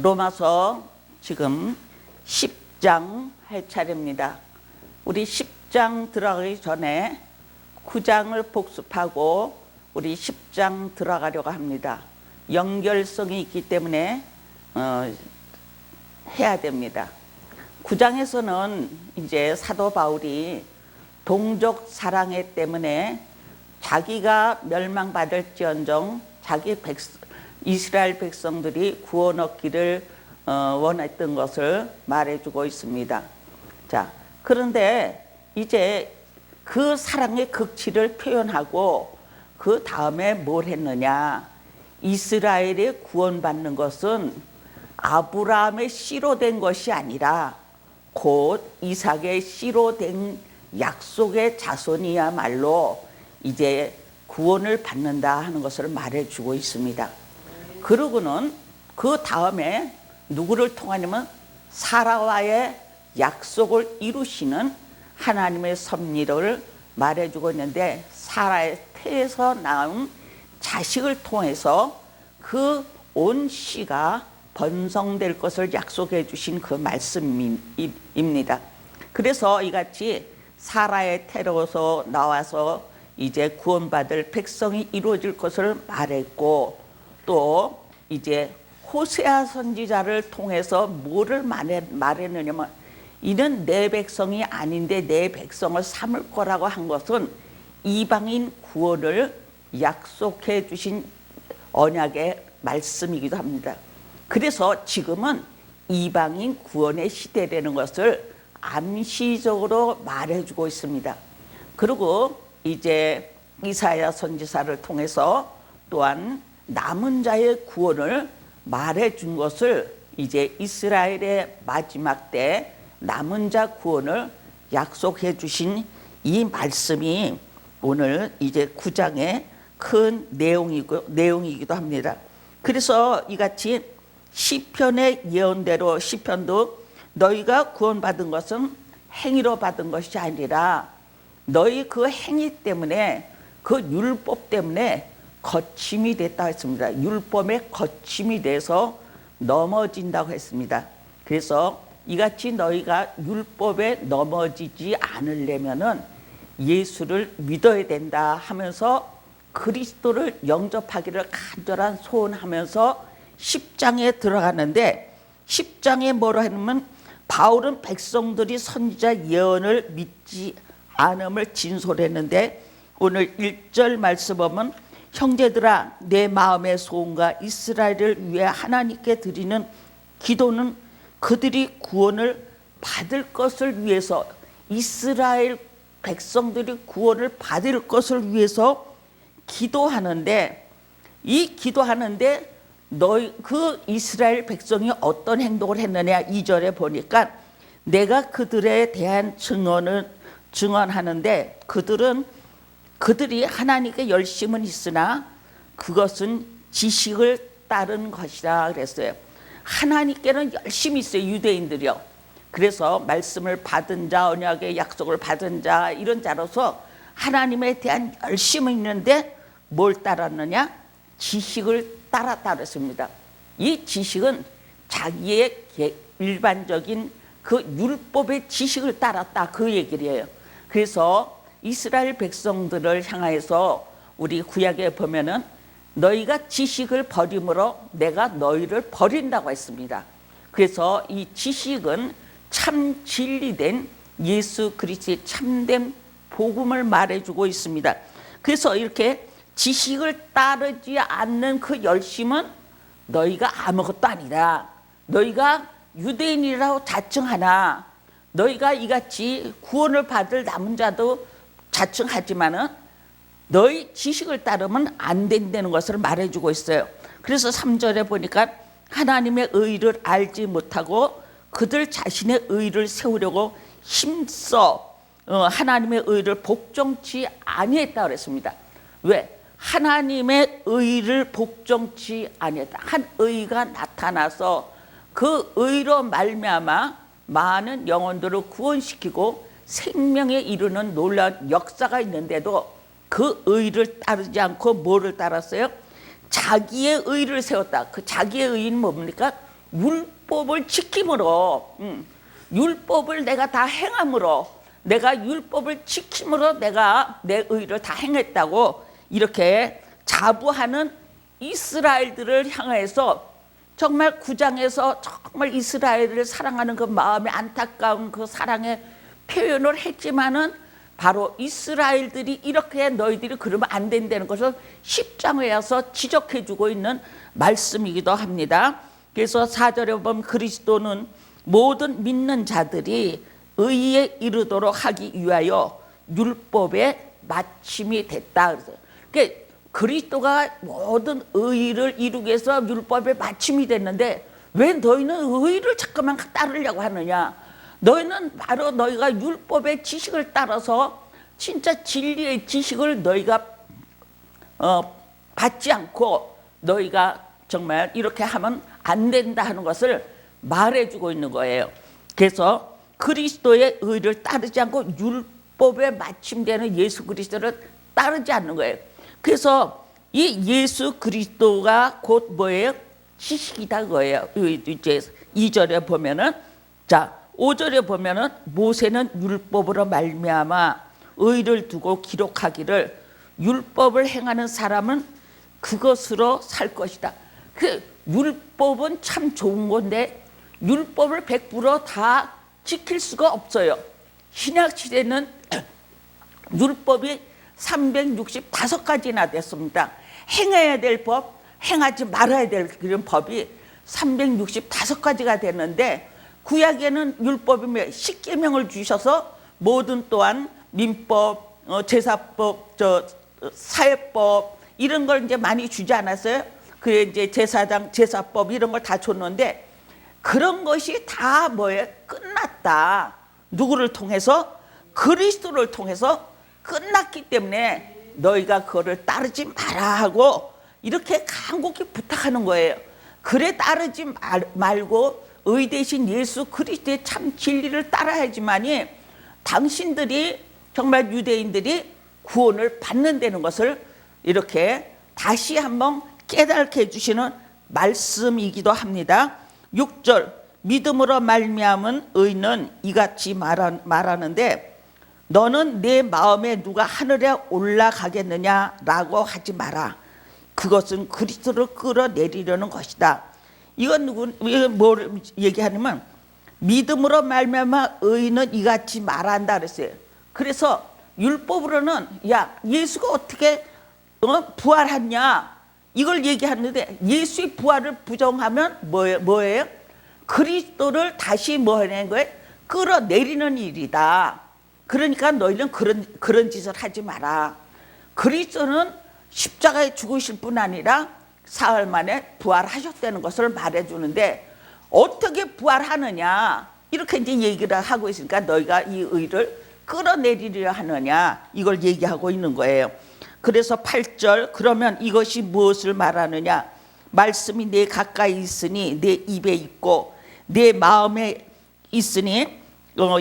로마서 지금 10장 할 차례입니다. 우리 10장 들어가기 전에 9장을 복습하고 우리 10장 들어가려고 합니다. 연결성이 있기 때문에 해야 됩니다. 9장에서는 이제 사도 바울이 동족 사랑애 때문에 자기가 멸망받을지언정 자기 이스라엘 백성들이 구원 얻기를 원했던 것을 말해주고 있습니다. 자, 그런데 이제 그 사랑의 극치를 표현하고 그 다음에 뭘 했느냐? 이스라엘이 구원받는 것은 아브라함의 씨로 된 것이 아니라 곧 이삭의 씨로 된 약속의 자손이야말로 이제 구원을 받는다 하는 것을 말해주고 있습니다. 그러고는 그 다음에 누구를 통하냐면 사라와의 약속을 이루시는 하나님의 섭리를 말해주고 있는데, 사라의 태에서 나온 자식을 통해서 그 온 씨가 번성될 것을 약속해 주신 그 말씀입니다. 그래서 이같이 사라의 태로서 나와서 이제 구원받을 백성이 이루어질 것을 말했고, 또 이제 호세아 선지자를 통해서 뭐를 말했느냐면 이는 내 백성이 아닌데 내 백성을 삼을 거라고 한 것은 이방인 구원을 약속해 주신 언약의 말씀이기도 합니다. 그래서 지금은 이방인 구원의 시대라는 것을 암시적으로 말해주고 있습니다. 그리고 이제 이사야 선지자를 통해서 또한 남은 자의 구원을 말해준 것을 이제 이스라엘의 마지막 때 남은 자 구원을 약속해 주신 이 말씀이 오늘 이제 9장의 큰 내용이기도 합니다. 그래서 이같이 시편의 예언대로, 시편도 너희가 구원받은 것은 행위로 받은 것이 아니라 너희 그 행위 때문에, 그 율법 때문에 거침이 됐다고 했습니다. 율법의 거침이 돼서 넘어진다고 했습니다. 그래서 이같이 너희가 율법에 넘어지지 않으려면은 예수를 믿어야 된다 하면서 그리스도를 영접하기를 간절한 소원하면서 10장에 들어가는데, 10장에 뭐라 하냐면 바울은 백성들이 선지자 예언을 믿지 않음을 진솔했는데, 오늘 1절 말씀 보면 형제들아 내 마음의 소원과 이스라엘을 위해 하나님께 드리는 기도는 그들이 구원을 받을 것을 위해서, 이스라엘 백성들이 구원을 받을 것을 위해서 기도하는데, 이 기도하는데 너희 그 이스라엘 백성이 어떤 행동을 했느냐, 2절에 보니까 내가 그들에 대한 증언하는데 그들이 하나님께 열심은 있으나 그것은 지식을 따른 것이라 그랬어요. 하나님께는 열심히 있어요, 유대인들이요. 그래서 말씀을 받은 자, 언약의 약속을 받은 자, 이런 자로서 하나님에 대한 열심은 있는데 뭘 따랐느냐? 지식을 따랐다 그랬습니다. 이 지식은 자기의 일반적인 그 율법의 지식을 따랐다, 그 얘기를 해요. 그래서 이스라엘 백성들을 향하여서 우리 구약에 보면은 너희가 지식을 버림으로 내가 너희를 버린다고 했습니다. 그래서 이 지식은 참 진리된 예수 그리스도의 참된 복음을 말해주고 있습니다. 그래서 이렇게 지식을 따르지 않는 그 열심은 너희가 아무것도 아니다. 너희가 유대인이라고 자청하나, 너희가 이같이 구원을 받을 남은 자도 자청하지만은 너희 지식을 따르면 안 된다는 것을 말해주고 있어요. 그래서 3절에 보니까 하나님의 의를 알지 못하고 그들 자신의 의를 세우려고 힘써 하나님의 의를 복종치 아니했다 그랬습니다. 왜? 하나님의 의를 복종치 아니했다. 한 의가 나타나서 그 의로 말미암아 많은 영혼들을 구원시키고 생명에 이르는 놀라운 역사가 있는데도 그 의를 따르지 않고 뭐를 따랐어요? 자기의 의를 세웠다. 그 자기의 의는 뭡니까? 율법을 지킴으로, 율법을 내가 다 행함으로, 내가 율법을 지킴으로 내가 내 의를 다 행했다고 이렇게 자부하는 이스라엘들을 향해서 정말 9장에서 정말 이스라엘을 사랑하는 그 마음의 안타까운 그 사랑의 표현을 했지만은 바로 이스라엘들이 이렇게 너희들이 그러면 안 된다는 것을 10장에 와서 지적해주고 있는 말씀이기도 합니다. 그래서 4절에 보면 그리스도는 모든 믿는 자들이 의에 이르도록 하기 위하여 율법의 마침이 됐다. 그러니까 그리스도가 모든 의를 이루기 위해서 율법의 마침이 됐는데 왜 너희는 의를 자꾸만 따르려고 하느냐? 너희는 바로 너희가 율법의 지식을 따라서 진짜 진리의 지식을 너희가 받지 않고 너희가 정말 이렇게 하면 안 된다 하는 것을 말해주고 있는 거예요. 그래서 그리스도의 의를 따르지 않고 율법에 마침되는 예수 그리스도를 따르지 않는 거예요. 그래서 이 예수 그리스도가 곧 뭐예요? 지식이다 그거예요. 이제 2절에 보면은, 자 5절에 보면은 모세는 율법으로 말미암아 의를 두고 기록하기를 율법을 행하는 사람은 그것으로 살 것이다. 그 율법은 참 좋은 건데 율법을 100%다 지킬 수가 없어요. 신약 시대는 율법이 365가지나 됐습니다. 행해야 될 법, 행하지 말아야 될 그런 법이 365가지가 됐는데 구약에는 율법이 10계명을 주셔서 모든 또한 민법, 제사법, 사회법 이런 걸 이제 많이 주지 않았어요? 그래 이제 제사장, 제사법 이런 걸 다 줬는데 그런 것이 다 뭐예요? 끝났다. 누구를 통해서? 그리스도를 통해서 끝났기 때문에 너희가 그거를 따르지 마라 하고 이렇게 간곡히 부탁하는 거예요. 그래 따르지 말고 의 대신 예수 그리스도의 참 진리를 따라야지만이 당신들이 정말 유대인들이 구원을 받는다는 것을 이렇게 다시 한번 깨닫게 해주시는 말씀이기도 합니다. 6절 믿음으로 말미암은 의는 이같이 말하는데 너는 내 마음에 누가 하늘에 올라가겠느냐라고 하지 마라. 그것은 그리스도를 끌어내리려는 것이다. 이건 뭘 얘기하냐면 믿음으로 말미암아 의는 이같이 말한다 그랬어요. 그래서 율법으로는 야 예수가 어떻게 부활했냐 이걸 얘기하는데 예수의 부활을 부정하면 뭐예요? 그리스도를 다시 뭐 하는 거예요? 끌어내리는 일이다. 그러니까 너희는 그런 짓을 하지 마라. 그리스도는 십자가에 죽으실 뿐 아니라 사흘 만에 부활하셨다는 것을 말해주는데 어떻게 부활하느냐 이렇게 이제 얘기를 하고 있으니까 너희가 이 의를 끌어내리려 하느냐 이걸 얘기하고 있는 거예요. 그래서 8절 그러면 이것이 무엇을 말하느냐 말씀이 내 가까이 있으니 내 입에 있고 내 마음에 있으니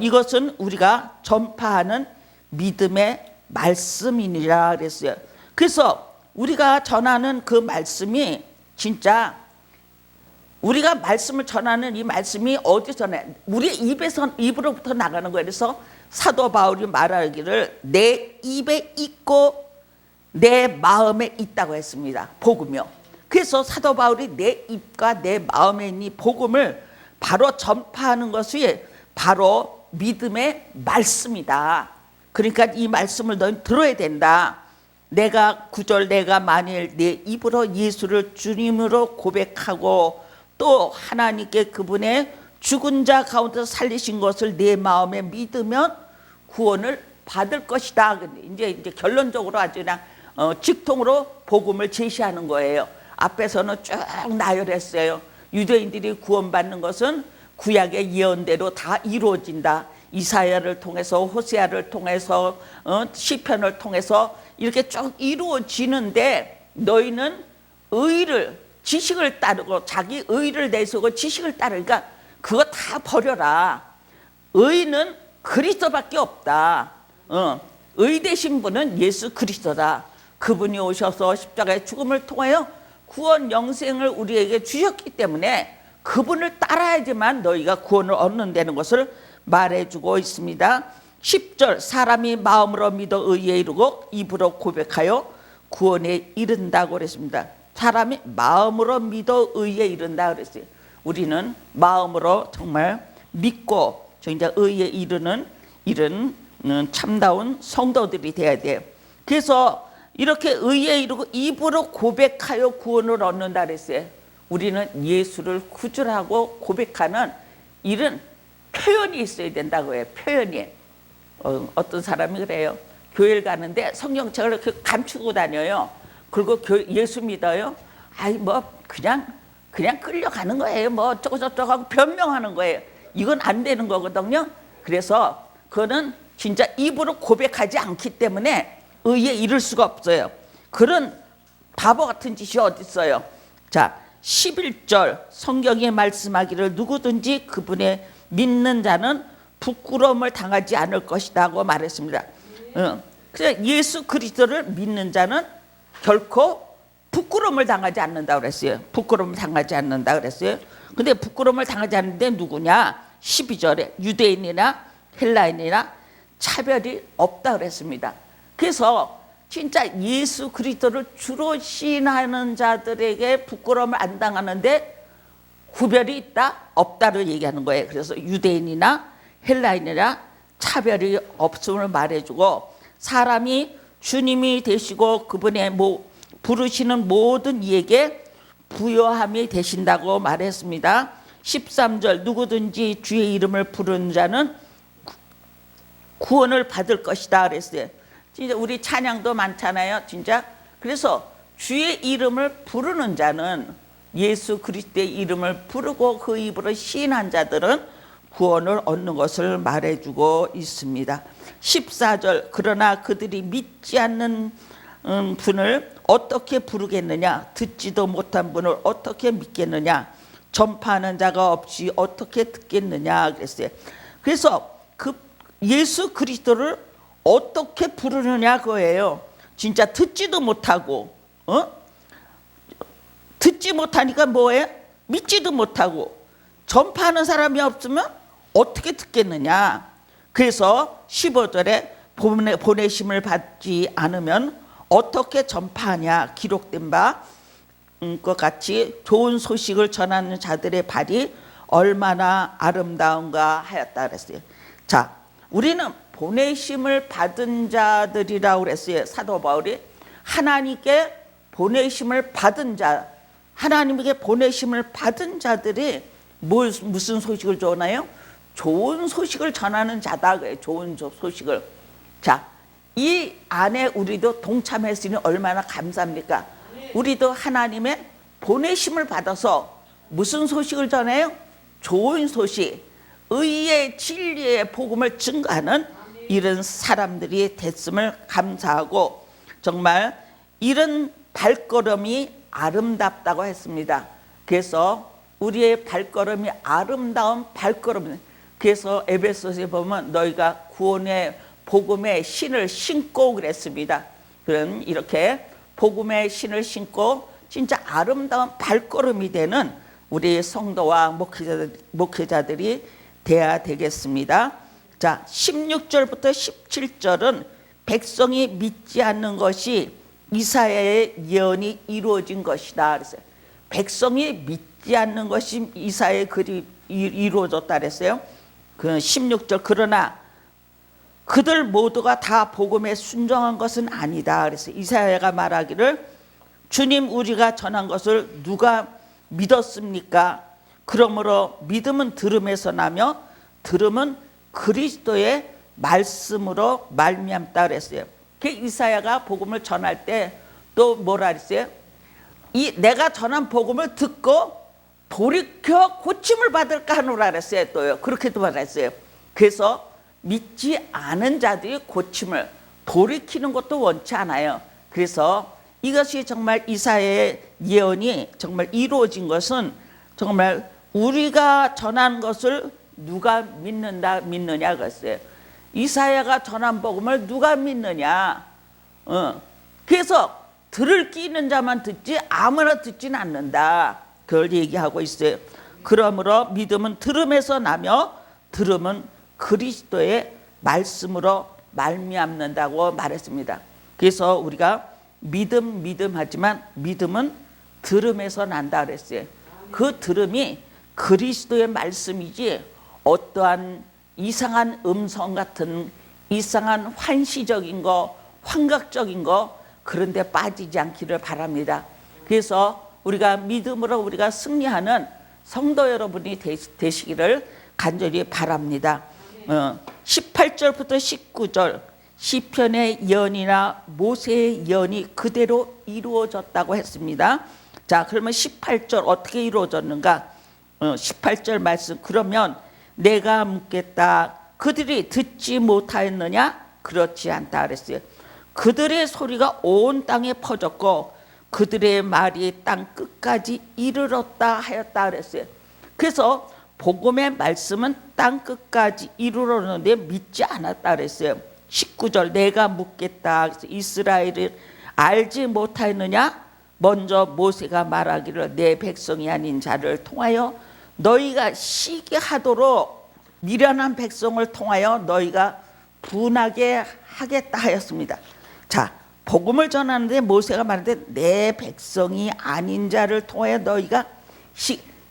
이것은 우리가 전파하는 믿음의 말씀이니라 그랬어요. 그래서 우리가 전하는 그 말씀이 진짜 우리가 말씀을 전하는 이 말씀이 어디서 우리 입으로부터 나가는 거예요. 그래서 사도 바울이 말하기를 내 입에 있고 내 마음에 있다고 했습니다. 복음이요. 그래서 사도 바울이 내 입과 내 마음에 있는 이 복음을 바로 전파하는 것이 바로 믿음의 말씀이다. 그러니까 이 말씀을 너희 들어야 된다. 내가 9절 내가 만일 내 입으로 예수를 주님으로 고백하고 또 하나님께 그분의 죽은 자 가운데서 살리신 것을 내 마음에 믿으면 구원을 받을 것이다. 이제 결론적으로 아주 그냥 직통으로 복음을 제시하는 거예요. 앞에서는 쭉 나열했어요. 유대인들이 구원받는 것은 구약의 예언대로 다 이루어진다. 이사야를 통해서 호세아를 통해서 시편을 통해서 이렇게 쭉 이루어지는데 너희는 의를 지식을 따르고 자기 의를 내세우고 지식을 따르니까 그거 다 버려라. 의는 그리스도밖에 없다. 의 되신 분은 예수 그리스도다. 그분이 오셔서 십자가의 죽음을 통하여 구원 영생을 우리에게 주셨기 때문에 그분을 따라야지만 너희가 구원을 얻는다는 것을 말해주고 있습니다. 10절 사람이 마음으로 믿어 의에 이르고 입으로 고백하여 구원에 이른다고 그랬습니다. 사람이 마음으로 믿어 의에 이른다 그랬어요. 우리는 마음으로 정말 믿고 이제 의에 이르는 이런 참다운 성도들이 돼야 돼요. 그래서 이렇게 의에 이르고 입으로 고백하여 구원을 얻는다 그랬어요. 우리는 예수를 구주라고 고백하는 이런 표현이 있어야 된다고 해요. 표현이. 어떤 사람이 그래요. 교회를 가는데 성경책을 이렇게 감추고 다녀요. 그리고 예수 믿어요. 아이 뭐 그냥 끌려가는 거예요. 뭐 어쩌고 저쩌고 하고 변명하는 거예요. 이건 안 되는 거거든요. 그래서 그거는 진짜 입으로 고백하지 않기 때문에 의에 이를 수가 없어요. 그런 바보 같은 짓이 어디 있어요. 자, 11절 성경에 말씀하기를 누구든지 그분의 믿는 자는 부끄러움을 당하지 않을 것이라고 말했습니다. 그래서 예수 그리스도를 믿는 자는 결코 부끄러움을 당하지 않는다고 그랬어요. 부끄러움을 당하지 않는다 그랬어요. 근데 부끄러움을 당하지 않는데 누구냐? 12절에 유대인이나 헬라인이나 차별이 없다 그랬습니다. 그래서 진짜 예수 그리스도를 주로 시인하는 자들에게 부끄러움을 안 당하는데 구별이 있다? 없다를 얘기하는 거예요. 그래서 유대인이나 헬라인이나 차별이 없음을 말해주고 사람이 주님이 되시고 그분의 부르시는 모든 이에게 부요함이 되신다고 말했습니다. 13절 누구든지 주의 이름을 부르는 자는 구원을 받을 것이다 그랬어요. 진짜 우리 찬양도 많잖아요. 진짜 그래서 주의 이름을 부르는 자는 예수 그리스도의 이름을 부르고 그 입으로 시인한 자들은 구원을 얻는 것을 말해주고 있습니다. 14절 그러나 그들이 믿지 않는 분을 어떻게 부르겠느냐? 듣지도 못한 분을 어떻게 믿겠느냐? 전파하는 자가 없이 어떻게 듣겠느냐 그랬어요. 그래서 그 예수 그리스도를 어떻게 부르느냐 그거예요. 진짜 듣지도 못하고 듣지 못하니까 뭐예요? 믿지도 못하고 전파하는 사람이 없으면 어떻게 듣겠느냐. 그래서 15절에 보내심을 받지 않으면 어떻게 전파하냐. 기록된 바 것 같이 좋은 소식을 전하는 자들의 발이 얼마나 아름다운가 하였다 그랬어요. 자, 우리는 보내심을 받은 자들이라고 그랬어요. 사도 바울이 하나님께 보내심을 받은 자, 하나님에게 보내심을 받은 자들이 무슨 소식을 전하요? 좋은 소식을 전하는 자다. 좋은 소식을. 자, 이 안에 우리도 동참했으니 얼마나 감사합니까? 우리도 하나님의 보내심을 받아서 무슨 소식을 전해요? 좋은 소식, 의의 진리의 복음을 증거하는 이런 사람들이 됐음을 감사하고 정말 이런 발걸음이 아름답다고 했습니다. 그래서 우리의 발걸음이 아름다운 발걸음. 그래서 에베소서에 보면 너희가 구원의 복음의 신을 신고 그랬습니다. 그런 이렇게 복음의 신을 신고 진짜 아름다운 발걸음이 되는 우리 성도와 목회자들이 돼야 되겠습니다. 자, 16절부터 17절은 백성이 믿지 않는 것이 이사야의 예언이 이루어진 것이다 그랬어요. 백성이 믿지 않는 것이 이사야의 글이 이루어졌다 그랬어요. 그 16절 그러나 그들 모두가 다 복음에 순종한 것은 아니다 그랬어요. 이사야가 말하기를 주님 우리가 전한 것을 누가 믿었습니까? 그러므로 믿음은 들음에서 나며 들음은 그리스도의 말씀으로 말미암다 그랬어요. 그 이사야가 복음을 전할 때 또 뭐라 그랬어요? 내가 전한 복음을 듣고 돌이켜 고침을 받을까 하노라 그랬어요. 또요. 그렇게도 말했어요. 그래서 믿지 않은 자들이 고침을 돌이키는 것도 원치 않아요. 그래서 이것이 정말 이사야의 예언이 정말 이루어진 것은 정말 우리가 전한 것을 누가 믿느냐 그랬어요. 이사야가 전한 복음을 누가 믿느냐. 그래서 들을 끼 있는 자만 듣지 아무나 듣지는 않는다. 그걸 얘기하고 있어요. 그러므로 믿음은 들음에서 나며 들음은 그리스도의 말씀으로 말미암는다고 말했습니다. 그래서 우리가 믿음 하지만 믿음은 들음에서 난다 그랬어요. 그 들음이 그리스도의 말씀이지 어떠한 이상한 음성 같은 이상한 환시적인 거, 환각적인 거 그런 데 빠지지 않기를 바랍니다. 그래서 우리가 믿음으로 우리가 승리하는 성도 여러분이 되시기를 간절히 바랍니다. 18절부터 19절 시편의 예언이나 모세의 예언이 그대로 이루어졌다고 했습니다. 자, 그러면 18절 어떻게 이루어졌는가? 18절 말씀, 그러면 내가 묻겠다. 그들이 듣지 못하였느냐? 그렇지 않다 그랬어요. 그들의 소리가 온 땅에 퍼졌고 그들의 말이 땅 끝까지 이르렀다 하였다 그랬어요. 그래서 복음의 말씀은 땅 끝까지 이르렀는데 믿지 않았다 그랬어요. 19절 내가 묻겠다. 이스라엘을 알지 못하였느냐? 먼저 모세가 말하기를 내 백성이 아닌 자를 통하여 너희가 시기 하도록 미련한 백성을 통하여 너희가 분하게 하겠다 하였습니다. 자, 복음을 전하는데 모세가 말하는데 내 백성이 아닌 자를 통하여 너희가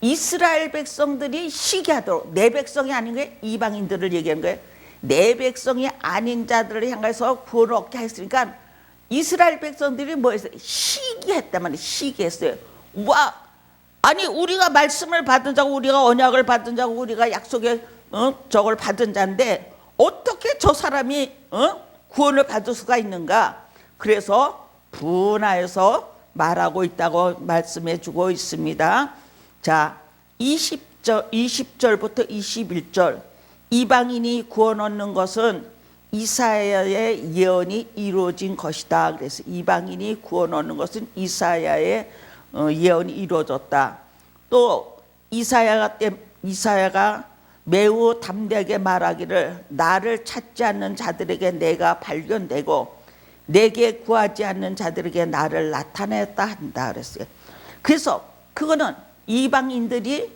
이스라엘 백성들이 시기하도록, 내 백성이 아닌 거예요. 이방인들을 얘기한 거예요. 내 백성이 아닌 자들을 향해서 구원을 얻게 했으니까 이스라엘 백성들이 뭐 했어요? 시기했단 말이에요. 시기했어요. 와, 아니 우리가 말씀을 받은 자고 우리가 언약을 받은 자고 우리가 약속의 저걸 받은 자인데 어떻게 저 사람이 구원을 받을 수가 있는가? 그래서 분하여서 말하고 있다고 말씀해 주고 있습니다. 자, 20절부터 21절 이방인이 구원 얻는 것은 이사야의 예언이 이루어진 것이다. 그래서 이방인이 구원 얻는 것은 이사야의 예언이 이루어졌다. 또 이사야가 매우 담대하게 말하기를 나를 찾지 않는 자들에게 내가 발견되고 내게 구하지 않는 자들에게 나를 나타냈다 한다 그랬어요. 그래서 그거는 이방인들이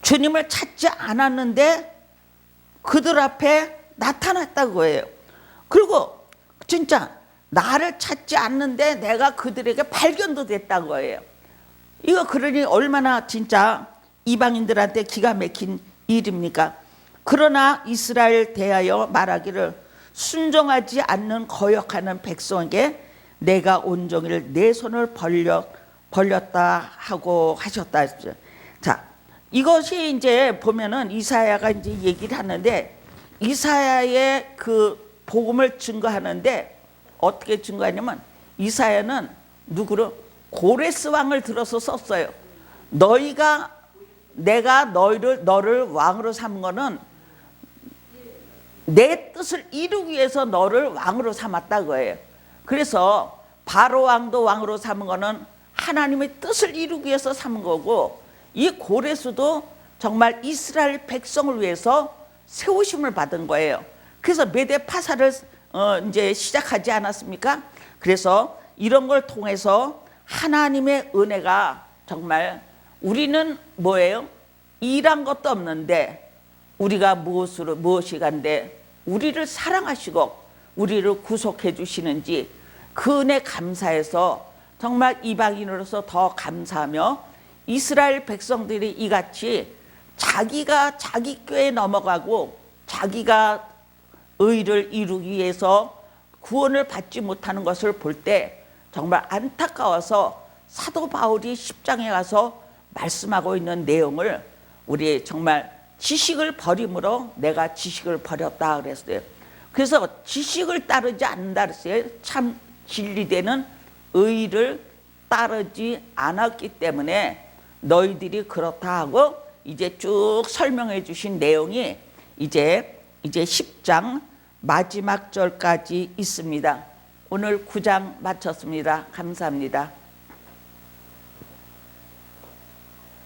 주님을 찾지 않았는데 그들 앞에 나타났다고 해요. 그리고 진짜 나를 찾지 않는데 내가 그들에게 발견도 됐다고 해요. 이거 그러니 얼마나 진짜 이방인들한테 기가 막힌 일입니까? 그러나 이스라엘 대하여 말하기를 순종하지 않는 거역하는 백성에게 내가 온종일 내 손을 벌렸다 하고 하셨다. 자, 이것이 이제 보면은 이사야가 이제 얘기를 하는데 이사야의 그 복음을 증거하는데 어떻게 증거하냐면 이사야는 누구를 고레스 왕을 들어서 썼어요. 내가 너를 왕으로 삼은 거는 내 뜻을 이루기 위해서 너를 왕으로 삼았다 그거예요. 그래서 바로 왕도 왕으로 삼은 거는 하나님의 뜻을 이루기 위해서 삼은 거고 이 고레스도 정말 이스라엘 백성을 위해서 세우심을 받은 거예요. 그래서 메대 파사를 이제 시작하지 않았습니까? 그래서 이런 걸 통해서 하나님의 은혜가 정말 우리는 뭐예요? 일한 것도 없는데 우리가 무엇이 간데 우리를 사랑하시고 우리를 구속해 주시는지 그 은혜 감사해서 정말 이방인으로서 더 감사하며 이스라엘 백성들이 이같이 자기가 자기 꾀에 넘어가고 자기가 의를 이루기 위해서 구원을 받지 못하는 것을 볼 때 정말 안타까워서 사도 바울이 10장에 가서 말씀하고 있는 내용을 우리 정말 지식을 버림으로 내가 지식을 버렸다 그랬어요. 그래서 지식을 따르지 않는다 그랬어요. 참 진리되는 의를 따르지 않았기 때문에 너희들이 그렇다 하고 이제 쭉 설명해 주신 내용이 이제 10장 마지막 절까지 있습니다. 오늘 9장 마쳤습니다. 감사합니다.